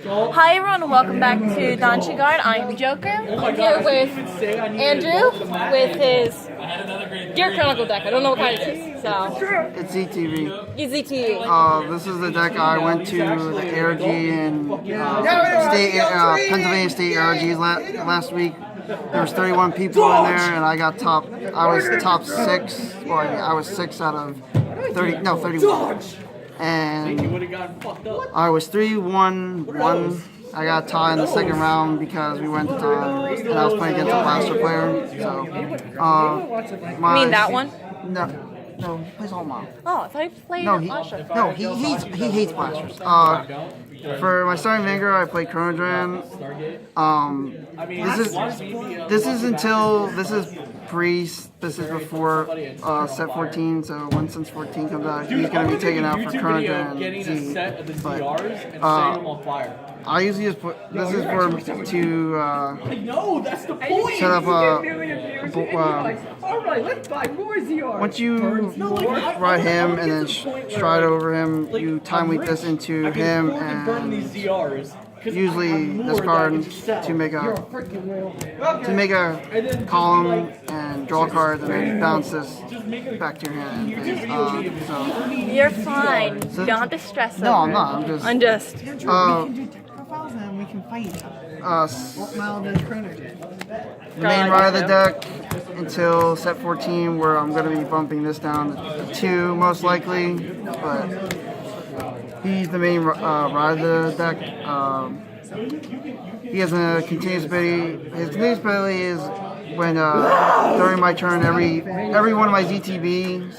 Hi everyone, welcome back to Donchi Guard. I'm Joker. I'm here with Andrew with his Gear Chronicle deck. I don't know what kind it is. So It's ZTB. ZTB. This is the deck I went to the ARG in Pennsylvania State ARGs last week. There was 31 people in there, and I got top. I was top 6. Well, I was 6 out of 30. No, 31. And I was 3-1-1. I got a tie in the second round because we went to time, and I was playing against a blaster player. So, You mean that one? No, he plays all mine. Oh, I thought he played blaster. No, he hates blasters. For my starting vanguard, I play Chronodran. This is before set 14. So when since 14 comes out, he's gonna be taken out for Chronodran Z. But I usually just put this is for to set up once you ride him and then stride over him, you time leap this into him and usually discard to make a column and draw cards and then bounce this back to your hand. You're fine. You don't have to stress over. No, I'm not. I'm just. We can fight. The main ride of the deck until set 14, where I'm going to be bumping this down to 2 most likely, but he's the main ride of the deck. He has a continuous ability. His continuous ability is when during my turn, every one of my ZTBs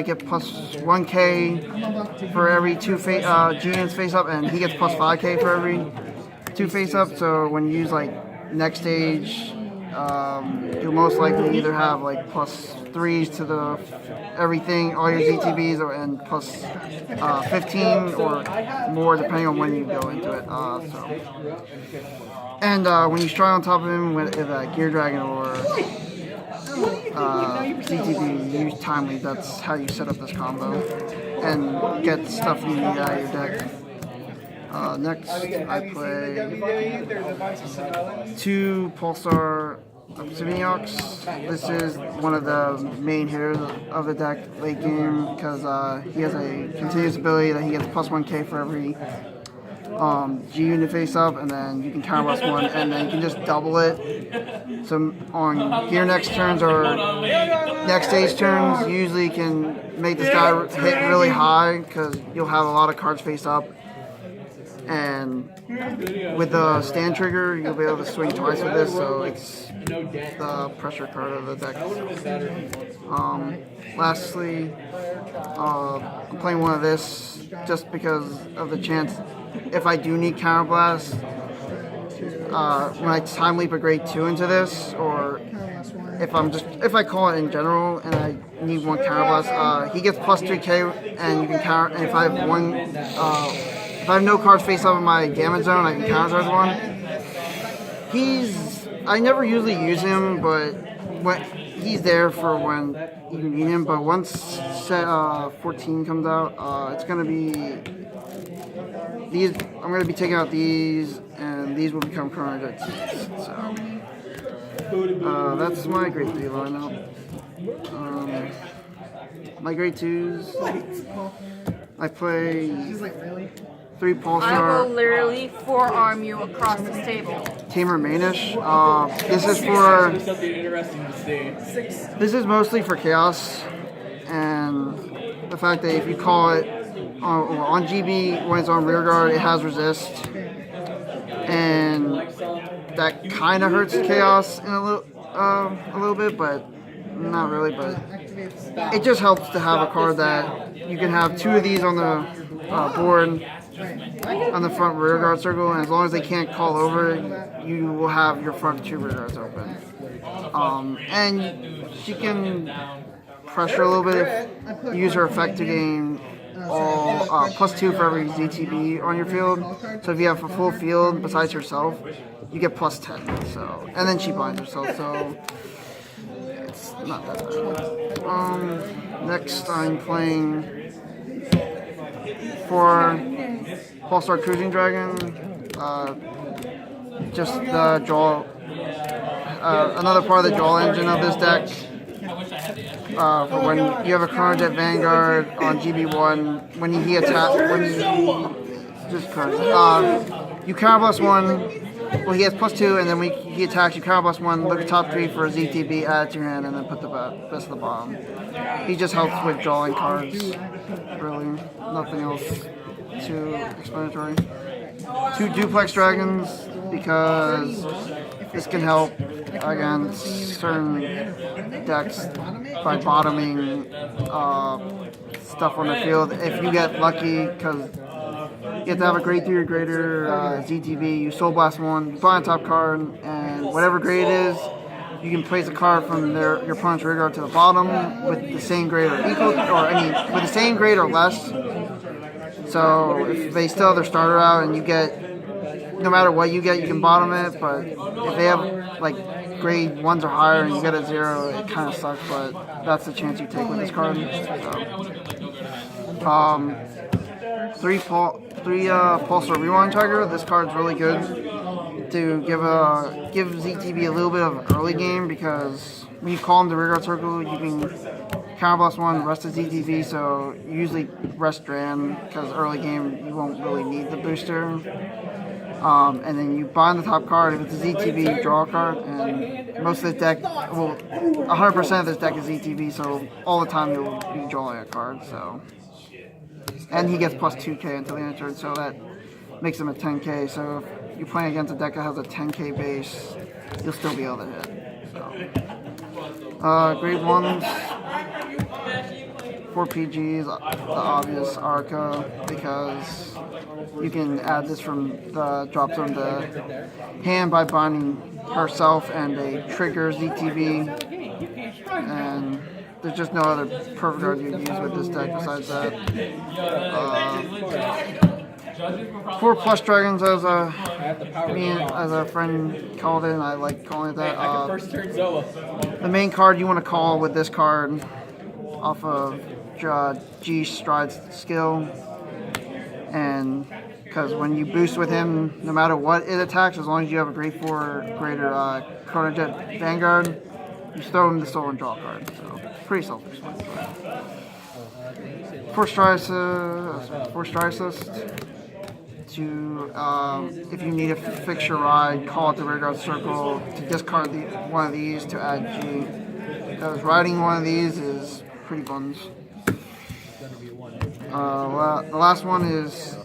get plus 1k for every 2 GNs face up, and he gets plus 5k for every 2 face up. So when you use like next stage, you'll most likely either have like plus 3s to the everything, all your ZTBs, and plus 15 or more depending on when you go into it. When you strike on top of him with Gear Dragon or ZTB, you use Timely. That's how you set up this combo and get stuff you need out of your deck. Next, I play 2 Pulsar Obsidianox. This is one of the main hitters of the deck late game because he has a continuous ability that he gets plus 1k for every G unit face up, and then you can counter blast 1, and then you can just double it. So on gear next turns or next stage turns, you usually can make this guy hit really high because you'll have a lot of cards face up. And with the stand trigger, you'll be able to swing twice with this, so it's the pressure card of the deck. Lastly, I'm playing one of this just because of the chance if I do need counter blast. When I time leap a grade 2 into this, or if I call it in general and I need 1 counter blast, he gets plus 3k, and you can counter. And if I have if I have no cards face up in my damage zone, I can countercharge 1. I never usually use him, but he's there for when you need him. But once set 14 comes out, it's gonna be these. I'm gonna be taking out these, and these will become current hits. So that's my grade 3 lineup. My grade 2s, I play 3 Pulsar. I will literally forearm you across this table. Tamer Manish. This is mostly for chaos, and the fact that if you call it on GB when it's on rear guard, it has resist, and that kind of hurts chaos in a little bit, but not really. But it just helps to have a card that you can have 2 of these on the board on the front rear guard circle, and as long as they can't call over, you will have your front 2 rear guards open. And she can pressure a little bit, use her effect to gain all plus 2 for every ZTB on your field. So if you have a full field besides yourself, you get plus 10. So, and then she blinds herself, so it's not that bad. Next I'm playing for Pulsar Cruising Dragon. Just the draw. Another part of the draw engine of this deck. For when you have a Chrono Jet Vanguard on GB1, when he attacks, you counterblast 1. Well, he has +2, and then when he attacks, you counterblast 1. Look at top 3 for a ZTB, add it to your hand, and then put the best at the bottom. He just helps with drawing cards. Really, nothing else too explanatory. 2 Duplex Dragons, because this can help against certain decks by bottoming stuff on the field. If you get lucky, because you have to have a grade 3 or greater ZTB, you Soul Blast 1, you play on top card, and whatever grade it is, you can place a card from your opponent's rear guard to the bottom with the same grade or equal, with the same grade or less. So if they still have their starter out and you get, no matter what you get, you can bottom it, but if they have like grade 1s or higher and you get a 0, it kind of sucks, but that's the chance you take with this card. So, 3 Pulsar Rewind Trigger. This card's really good to give ZTB a little bit of early game, because when you call him the rear guard circle, you can counterblast 1, rest the ZTB, so you usually rest Dran, because early game you won't really need the booster. And then you bind the top card. If it's a ZTB, you draw a card, and most of the deck, well, 100% of this deck is ZTB, so all the time you'll be drawing a card. So, and he gets +2k until the end of turn, so that makes him a 10k. So if you're playing against a deck that has a 10k base, you'll still be able to hit. So, grade 1s, 4 PGs, the obvious Arca, because you can add this from the drop zone to hand by binding herself and a trigger ZTB, and there's just no other perfect card you can use with this deck besides that. 4 Plush Dragons, as a friend called it, and I like calling it that. The main card you want to call with this card off of G Stride's skill, and because when you boost with him, no matter what it attacks, as long as you have a grade 4 or greater Chrono Jet Vanguard, you throw him the soul and draw a card. So pretty selfish. 4 Stride Assist to, if you need to fix your ride, call it the rear guard circle to discard one of these to add G. Because riding one of these is pretty buns. Well, the last one is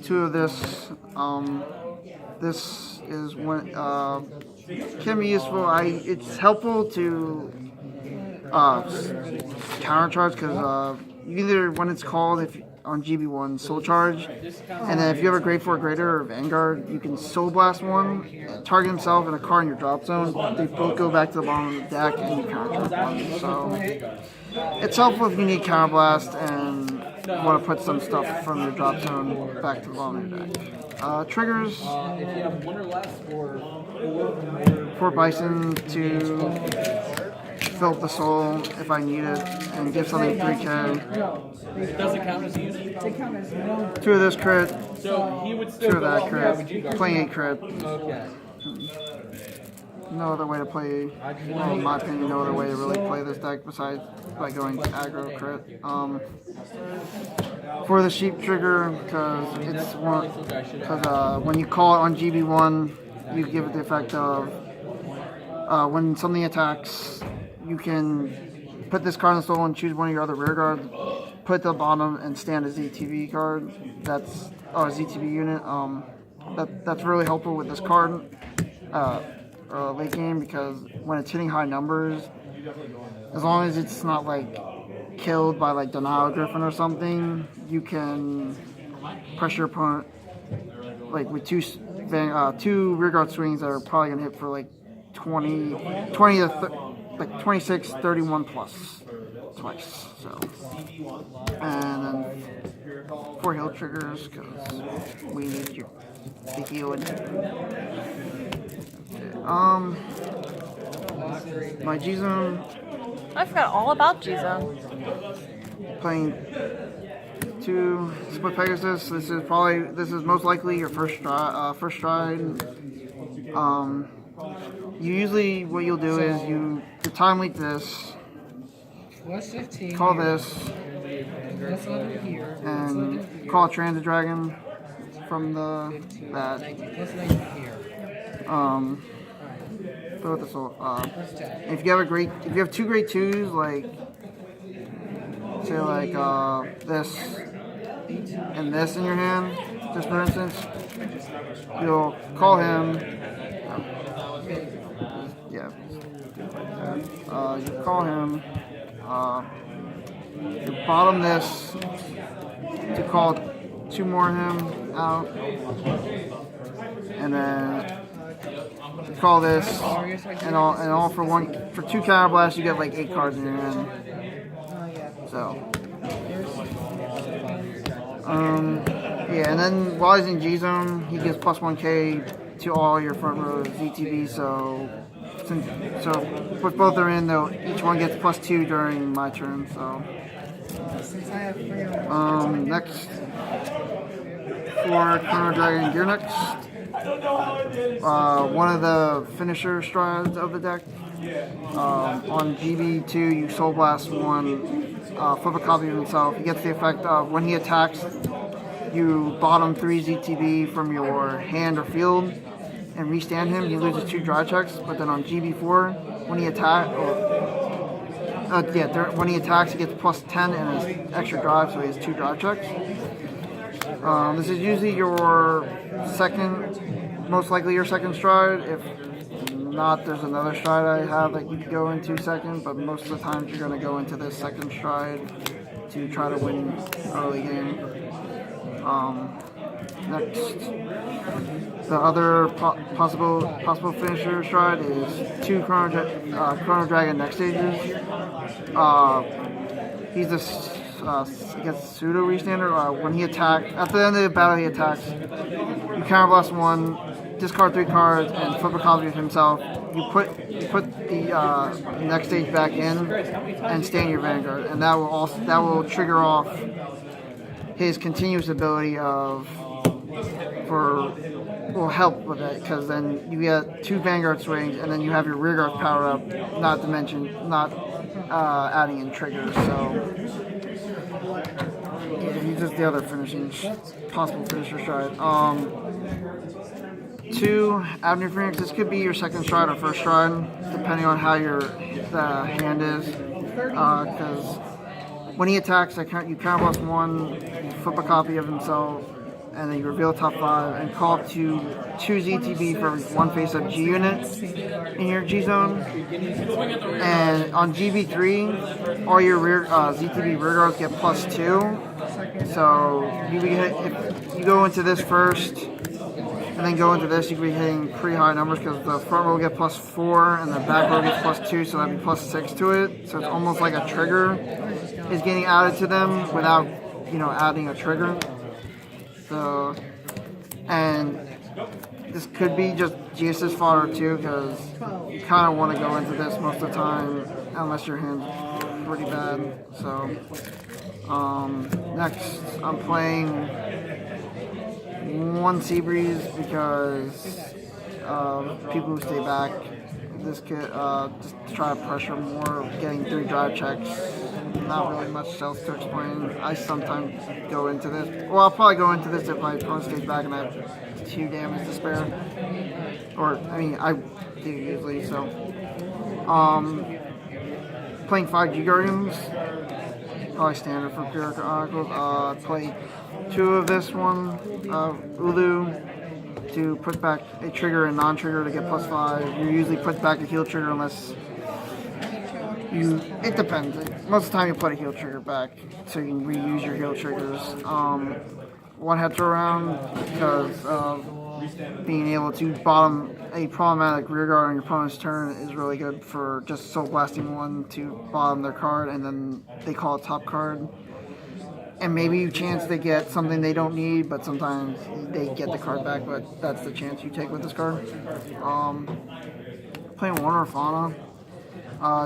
2 of this. This is when can be useful. It's helpful to counter charge, because either when it's called on GB1 Soul Charge, and then if you have a grade 4 greater or Vanguard, you can Soul Blast 1, target himself and a card in your drop zone. They both go back to the bottom of the deck and you counter charge 1. So it's helpful if you need counter blast and want to put some stuff from your drop zone back to the bottom of your deck. Triggers. 4 Bison to fill up the soul if I need it, and give something 3k. Does it count as used? 2 of this crit, So he would 2 still of that crit, playing 8 crit. Okay. No other way to play, well, in my opinion, no other way to really play this deck besides by going aggro crit. For the sheep trigger, because it's one, because when you call it on GB1, you give it the effect of when something attacks, you can put this card in the soul and choose one of your other rear guards, put it to the bottom, and stand a ZTB card. That's a ZTB unit. That's really helpful with this card late game, because when it's hitting high numbers, as long as it's not like killed by like Denial Griffin or something, you can pressure your opponent like with two rear guard swings that are probably gonna hit for like 20 to like 26, 31 plus twice. So, and then 4 heal triggers, because we need the healing. My G-Zone. I forgot all about G-Zone. Playing 2 Split Pegasus. This is most likely your first stride. Usually what you'll do is you time leap this, call this, and call a Transit Dragon from that. Throw this all. If you have 2 grade 2s, like say like this and this in your hand, just for instance, you'll call him. Yeah. You call him. You bottom this to call 2 more of him out, and then you call this, and all for 2 counterblasts you get like 8 cards in your hand. So, yeah, and then while he's in G zone, he gives +1K to all your front row ZTB. So with both are in, though, each one gets +2 during my turn. So, next for Chrono Dragon Gear next. One of the finisher strides of the deck. On GB2, you Soul Blast 1, flip a copy of himself. He gets the effect of when he attacks, you bottom 3 ZTB from your hand or field and restand him. He loses 2 drive checks. But then on GB4, when he when he attacks, he gets +10 and his extra drive, so he has 2 drive checks. This is usually your most likely your second stride. If not, there's another stride I have that you could go into second, but most of the times you're going to go into this second stride to try to win early game. Next, the other possible finisher stride is 2 Chrono Dragon next stages. He's I guess pseudo restander. When he attacks, at the end of the battle, he attacks. You counterblast 1, discard 3 cards, and flip a copy of himself. You put the next stage back in and stand your vanguard, and that will trigger off his continuous ability will help with it, because then you get 2 vanguard swings, and then you have your rear guard power up. Not to mention adding in triggers. So. He's just the other possible finisher stride. 2 Avenue Phoenix. This could be your second stride or first stride, depending on how the hand is. Because when he attacks, you counterblast 1, you flip a copy of himself, and then you reveal top 5 and call up to 2 ZTB for 1 face-up G unit in your G zone. And on GB3, all your ZTB rear guards get +2. So if you go into this first and then go into this, you could be hitting pretty high numbers, because the front row will get +4 and the back row gets +2, so that'd be +6 to it. So it's almost like a trigger is getting added to them without adding a trigger. So, and this could be just GSS fodder too, because you kind of want to go into this most of the time unless your hand's pretty bad. So, next I'm playing 1 Seabreeze because people who stay back. This could just try to pressure more, getting 3 drive checks. Not really much else to explain. I sometimes go into this. Well, I'll probably go into this if my opponent stays back and I have 2 damage to spare. Or, I mean, I do usually, so. Playing 5 G Guardians. Probably standard for Pure Chronicles. Play 2 of this one, Ulu, to put back a trigger and non-trigger to get +5. You usually put back a heal trigger unless it depends. Most of the time you put a heal trigger back so you can reuse your heal triggers. 1 head throw around, because being able to bottom a problematic rear guard on your opponent's turn is really good for just soul blasting 1 to bottom their card, and then they call it top card. And maybe you chance they get something they don't need, but sometimes they get the card back, but that's the chance you take with this card. Playing Warner Fauna.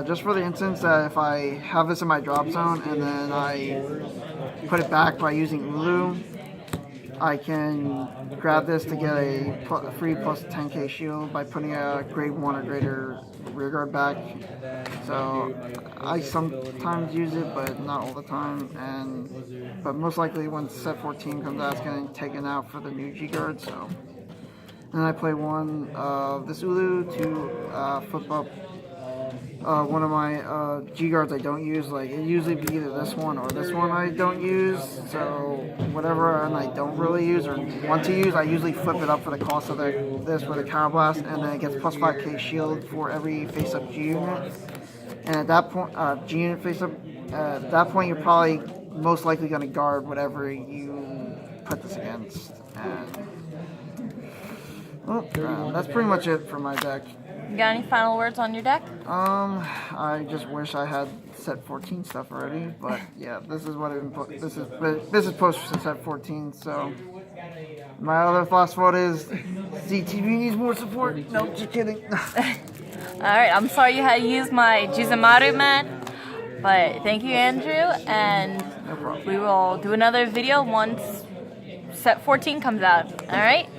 Just for the instance that if I have this in my drop zone and then I put it back by using Ulu. I can grab this to get a free plus 10k shield by putting a grade 1 or greater rear guard back. So I sometimes use it, but not all the time. But most likely when set 14 comes out, it's getting taken out for the new G guard. So then I play one of this Ulu to flip up one of my G guards I don't use. Like it usually be either this one or this one I don't use. So whatever and I don't really use or want to use, I usually flip it up for the cost of this with a counter blast, and then it gets plus 5k shield for every face up G unit. And at that point, G unit face up. At that point, you're probably most likely going to guard whatever you put this against. And that's pretty much it for my deck. You got any final words on your deck? I just wish I had set 14 stuff already, but yeah, this is what this is post set 14. So my other last vote is ZTB needs more support. No, just kidding. Alright, I'm sorry you had to use my Jizamaru mat, but thank you, Andrew, and No problem. we will do another video once set 14 comes out. Alright?